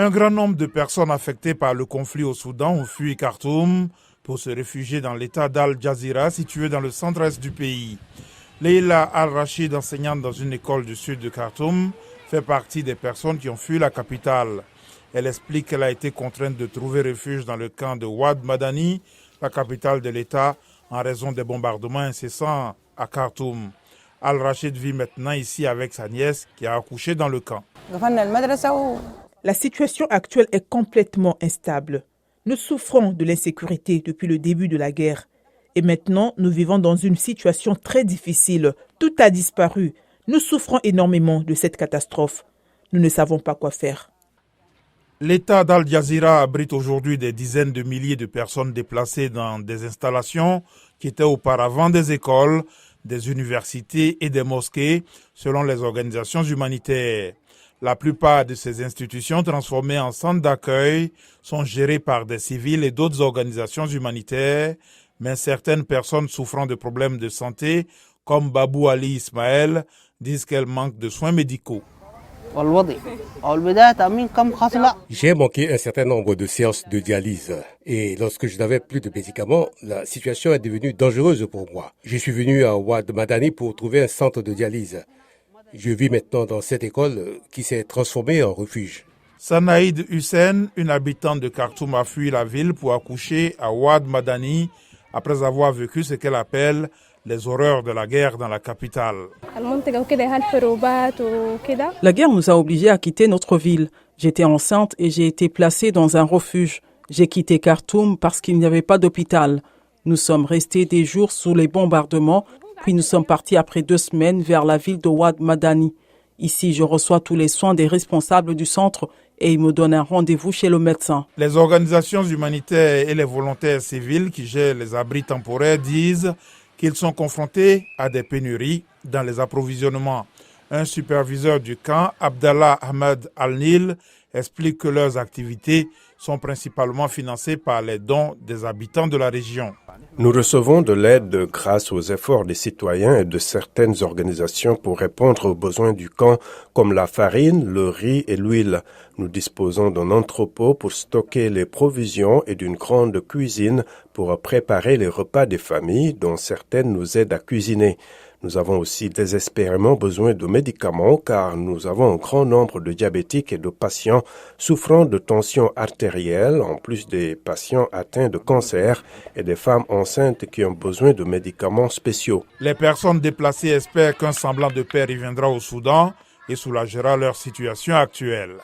Un grand nombre de personnes affectées par le conflit au Soudan ont fui Khartoum pour se réfugier dans l'état d'Al Jazira, situé dans le centre-est du pays. Leila Al-Rachid, enseignante dans une école du sud de Khartoum, fait partie des personnes qui ont fui la capitale. Elle explique qu'elle a été contrainte de trouver refuge dans le camp de Wad Madani, la capitale de l'État, en raison des bombardements incessants à Khartoum. Al-Rachid vit maintenant ici avec sa nièce qui a accouché dans le camp. La situation actuelle est complètement instable. Nous souffrons de l'insécurité depuis le début de la guerre. Et maintenant, nous vivons dans une situation très difficile. Tout a disparu. Nous souffrons énormément de cette catastrophe. Nous ne savons pas quoi faire. L'état d'Al Jazira abrite aujourd'hui des dizaines de milliers de personnes déplacées dans des installations qui étaient auparavant des écoles, des universités et des mosquées, selon les organisations humanitaires. La plupart de ces institutions transformées en centres d'accueil sont gérées par des civils et d'autres organisations humanitaires, mais certaines personnes souffrant de problèmes de santé, comme Babou Ali Ismaël, disent qu'elles manquent de soins médicaux. J'ai manqué un certain nombre de séances de dialyse et lorsque je n'avais plus de médicaments, la situation est devenue dangereuse pour moi. Je suis venu à Wad Madani pour trouver un centre de dialyse. Je vis maintenant dans cette école qui s'est transformée en refuge. Sanaïd Hussein, une habitante de Khartoum, a fui la ville pour accoucher à Wad Madani après avoir vécu ce qu'elle appelle les horreurs de la guerre dans la capitale. La guerre nous a obligés à quitter notre ville. J'étais enceinte et j'ai été placée dans un refuge. J'ai quitté Khartoum parce qu'il n'y avait pas d'hôpital. Nous sommes restés des jours sous les bombardements, puis nous sommes partis après 2 semaines vers la ville de Wad Madani. Ici, je reçois tous les soins des responsables du centre et ils me donnent un rendez-vous chez le médecin. Les organisations humanitaires et les volontaires civils qui gèrent les abris temporaires disent qu'ils sont confrontés à des pénuries dans les approvisionnements. Un superviseur du camp, Abdallah Ahmed Al-Nil, explique que leurs activités sont principalement financées par les dons des habitants de la région. Nous recevons de l'aide grâce aux efforts des citoyens et de certaines organisations pour répondre aux besoins du camp, comme la farine, le riz et l'huile. Nous disposons d'un entrepôt pour stocker les provisions et d'une grande cuisine pour préparer les repas des familles, dont certaines nous aident à cuisiner. Nous avons aussi désespérément besoin de médicaments car nous avons un grand nombre de diabétiques et de patients souffrant de tension artérielle, en plus des patients atteints de cancer et des femmes enceintes qui ont besoin de médicaments spéciaux. Les personnes déplacées espèrent qu'un semblant de paix reviendra au Soudan et soulagera leur situation actuelle.